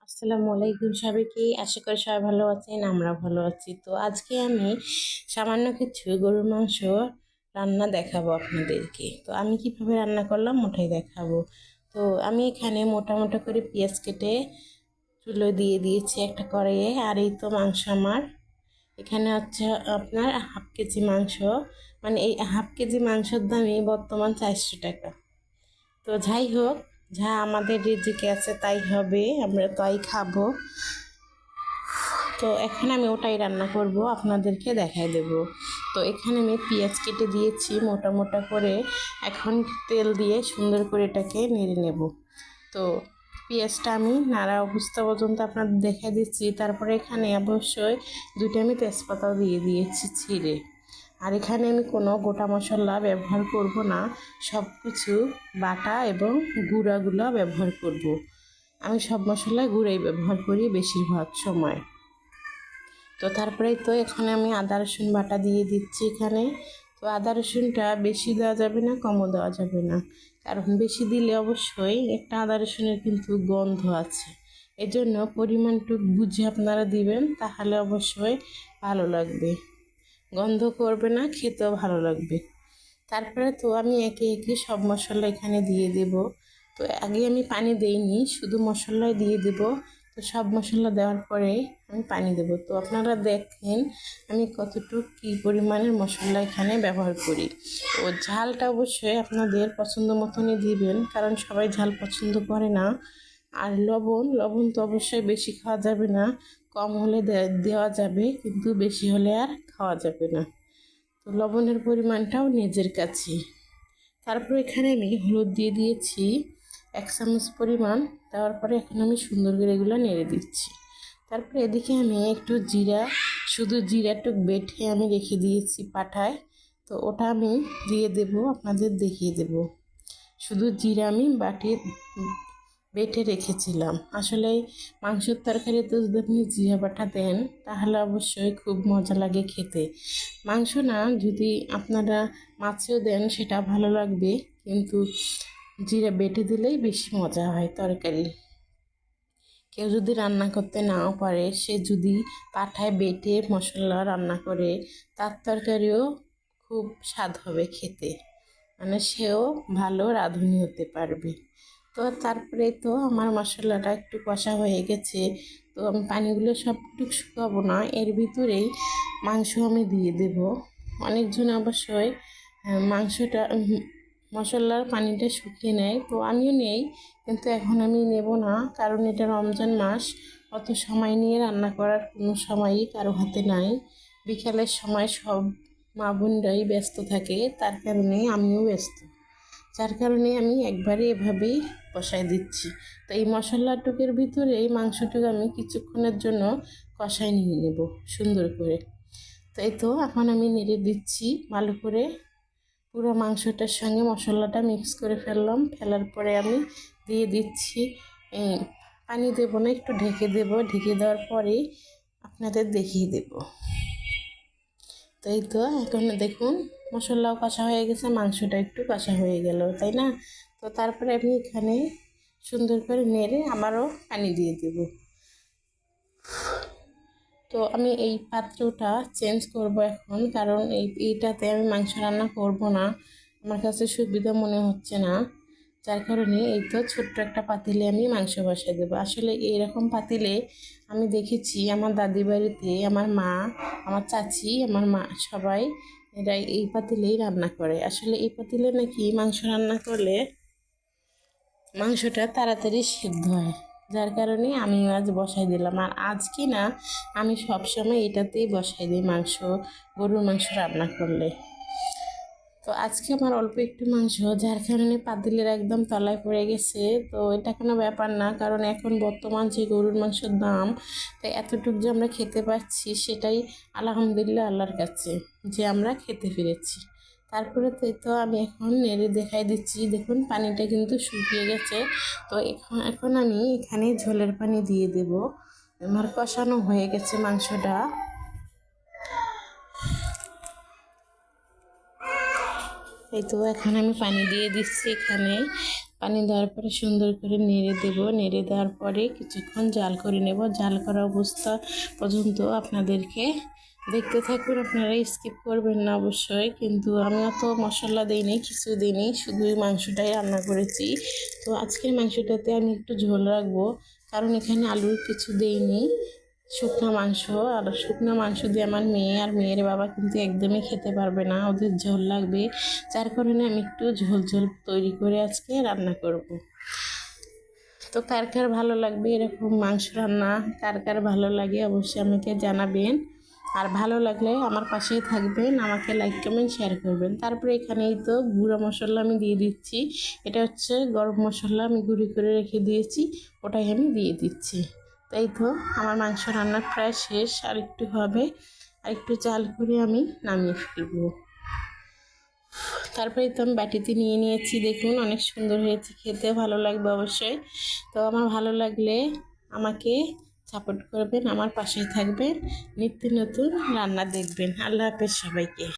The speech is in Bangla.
আসসালামু আলাইকুম সবাইকে। আশা করি সবাই ভালো আছেন, আমরা ভালো আছি। তো আজকে আমি সামান্য কিছু গরুর মাংস রান্না দেখাবো আপনাদেরকে। তো আমি কিভাবে রান্না করলাম ওটাই দেখাবো। তো আমি এখানে মোটা মোটা করে পেঁয়াজ কেটে চুলো দিয়ে দিয়েছি একটা কড়াইয়ে। আর এই তো মাংস আমার এখানে হচ্ছে আপনার হাফ কেজি মাংস, মানে এই হাফ কেজি মাংসের দামই বর্তমান 400 টাকা। তো যাই হোক, যা আমাদের রিজিকে আছে তাই হবে, আমরা তাই খাবো। তো এখন আমি ওটাই রান্না করব, আপনাদেরকে দেখাই দেব। তো এখানে আমি পেঁয়াজ কেটে দিয়েছি মোটা মোটা করে। এখন তেল দিয়ে সুন্দর করে এটাকে নেড়ে নেব। তো পেঁয়াজটা আমি নাড়া অবস্থা পর্যন্ত আপনাদের দেখাই দিচ্ছি। তারপরে এখানে অবশ্যই দুটো আমি তেজপাতাও দিয়ে দিয়েছি ছিঁড়ে। আর এখানে আমি কোনো গোটা মশলা ব্যবহার করব না, সব কিছু বাটা এবং গুঁড়াগুলো ব্যবহার করব। আমি সব মশলা গুঁড়াই ব্যবহার করি বেশিরভাগ সময়। তো তারপরে তো এখানে আমি আদা রসুন বাটা দিয়ে দিচ্ছি এখানে। তো আদা রসুনটা বেশি দেওয়া যাবে না, কমও দেওয়া যাবে না, কারণ বেশি দিলে অবশ্যই একটা আদা রসুনের কিন্তু গন্ধ আছে। এজন্য পরিমাণটুকু বুঝে আপনারা দিবেন, তাহলে অবশ্যই ভালো লাগবে, গন্ধ করবে না, খেতেও ভালো লাগবে। তারপরে তো আমি একে একে সব মশলা এখানে দিয়ে দেব। তো আগে আমি পানি দেইনি, শুধু মশলাই দিয়ে দেব। তো সব মশলা দেওয়ার পরে আমি পানি দেব। তো আপনারা দেখেন আমি কতটুকু কী পরিমাণের মশলা এখানে ব্যবহার করি। ও ঝালটা অবশ্যই আপনাদের পছন্দ মতনই দিবেন, কারণ সবাই ঝাল পছন্দ করে না। আর লবণ লবণ তো অবশ্যই বেশি খাওয়া যাবে না, কম হলে দেওয়া যাবে, কিন্তু বেশি হলে আর খাওয়া যাবে না। তো লবণের পরিমাণটাও নিজের কাছে। তারপর এখানে আমি হলুদ দিয়ে দিয়েছি 1 চামচ পরিমাণ। দেওয়ার পরে এখন আমি সুন্দর করে এগুলো নেড়ে দিচ্ছি। তারপরে এদিকে আমি একটু জিরা, শুধু জিরাটুক বেটে আমি রেখে দিয়েছি পাটায়। তো ওটা আমি দিয়ে দেব, আপনাদের দেখিয়ে দেব। শুধু জিরা আমি বেটে রেখেছিলাম। আসলে মাংসের তরকারিতে যদি আপনি জিরা বাটা দেন তাহলে অবশ্যই খুব মজা লাগে খেতে। মাংস না, যদি আপনারা মাছেও দেন সেটা ভালো লাগবে, কিন্তু জিরা বেটে দিলেই বেশি মজা হয় তরকারি। কেউ যদি রান্না করতে নাও পারে, সে যদি পাঠায় বেটে মশলা রান্না করে, তার তরকারিও খুব স্বাদ হবে খেতে, মানে সেও ভালো রাঁধুনি হতে পারবে। তো তারপরে তো আমার মশলাটা একটু কষা হয়ে গেছে। তো আমি পানিগুলো সবটুকু শুকাবো না, এর ভিতরেই মাংস আমি দিয়ে দেব। অনেকজন অবশ্যই মাংসটা মশলার পানিটা শুকিয়ে নেয়, তো আমিও নেই, কিন্তু এখন আমি নেব না, কারণ এটা রমজান মাস, অত সময় নিয়ে রান্না করার কোনো সময়ই কারো হাতে নাই। বিকালের সময় সব মা বোনরাই ব্যস্ত থাকে, তার কারণে আমিও ব্যস্ত, যার কারণে আমি একবারে এভাবেই কষাই দিচ্ছি। তো এই মশলাটুকের ভিতরে এই মাংসটুকু আমি কিছুক্ষণের জন্য কষাই নিয়ে নেব সুন্দর করে। তো এই তো এখন আমি নেড়ে দিচ্ছি ভালো করে, পুরো মাংসটার সঙ্গে মশলাটা মিক্স করে ফেললাম। ফেলার পরে আমি দিয়ে দিচ্ছি পানি দেব না, একটু ঢেকে দেব। ঢেকে দেওয়ার পরেই আপনাদের দেখিয়ে দেব। তো এই তো এখন দেখুন মশলাও কষা হয়ে গেছে, মাংসটা একটু কষা হয়ে গেল, তাই না? তো তারপরে আমি এখানে সুন্দর করে নেড়ে আবারও পানি দিয়ে দেব। তো আমি এই পাত্রটা চেঞ্জ করব এখন, কারণ এইটাতে আমি মাংস রান্না করব না, আমার কাছে সুবিধা মনে হচ্ছে না, যার কারণে এই তো ছোট্ট একটা পাতিলে আমি মাংস বসাই দেবো। আসলে এইরকম পাতিলে আমি দেখেছি আমার দাদি বাড়িতে, আমার মা, আমার চাচি, আমার মা সবাই এরা এই পাতিলেই রান্না করে। আসলে এই পাতিলে নাকি মাংস রান্না করলে মাংসটা তাড়াতাড়ি সিদ্ধ হয়, যার কারণে আমি আজ বসাই দিলাম। আর আজ কি না, আমি সবসময় এটাতেই বসাই দিই মাংস, গরুর মাংস রান্না করলে। তো আজকে আমার অল্প একটু মাংস, যার কারণে পাতিলের একদম তলায় পড়ে গেছে। তো এটা কোনো ব্যাপার না, কারণ এখন বর্তমান যে গরুর মাংসের দাম, তাই এতটুকু যে আমরা খেতে পাচ্ছি সেটাই আলহামদুলিল্লাহ আল্লাহর কাছে, যে আমরা খেতে পেরেছি। তারপরে তো আমি এখন নেড়ে দেখাই দিচ্ছি, দেখুন পানিটা কিন্তু শুকিয়ে গেছে। তো এখন আমি এখানে ঝোলের পানি দিয়ে দেব। আমার কষানো হয়ে গেছে মাংসটা। এই তো এখন আমি পানি দিয়ে দিচ্ছি এখানে। পানি দেওয়ার পরে সুন্দর করে নেড়ে দেব। নেড়ে দেওয়ার পরে কিছুক্ষণ জাল করে নেব। জাল করা অবস্থা পর্যন্ত আপনাদেরকে দেখতে থাকুন, আপনারা স্কিপ করবেন না অবশ্যই। কিন্তু আমি অত মশলা দিইনি, কিছু দিইনি, শুধু মাংসটাই রান্না করেছি। তো আজকের মাংসটাতে আমি একটু ঝোল রাখবো, কারণ এখানে আলুর কিছু দেইনি, শুকনো মাংস। আর শুকনো মাংস দিয়ে আমার মেয়ে আর মেয়ের বাবা কিন্তু একদমই খেতে পারবে না, ওদের ঝোল লাগবে। যার কারণে আমি একটু ঝোল ঝোল তৈরি করে আজকে রান্না করব। তো কার কার ভালো লাগবে এরকম মাংস রান্না, কার কার ভালো লাগে অবশ্যই আমাকে জানাবেন। আর ভালো লাগলে আমার পাশেই থাকবেন, আমাকে লাইক কমেন্ট শেয়ার করবেন। তারপরে এখানেই তো গুঁড়া মশলা আমি দিয়ে দিচ্ছি। এটা হচ্ছে গরম মশলা, আমি গুঁড়ি করে রেখে দিয়েছি, ওটাই আমি দিয়ে দিচ্ছি। তাই তো আমার মাংস রান্না প্রায় শেষ, আর একটু হবে, আর একটু চাল করে আমি নামিয়ে ফেলবো। তারপরে তো আমি বাটিতে নিয়ে নিয়েছি, দেখুন অনেক সুন্দর হয়েছে, খেতে ভালো লাগবে অবশ্যই। তো আমার ভালো লাগলে আমাকে সাপোর্ট করবেন, আমার পাশেই থাকবেন, নিত্য নতুন রান্না দেখবেন। আল্লাহ হাফেজ সবাইকে।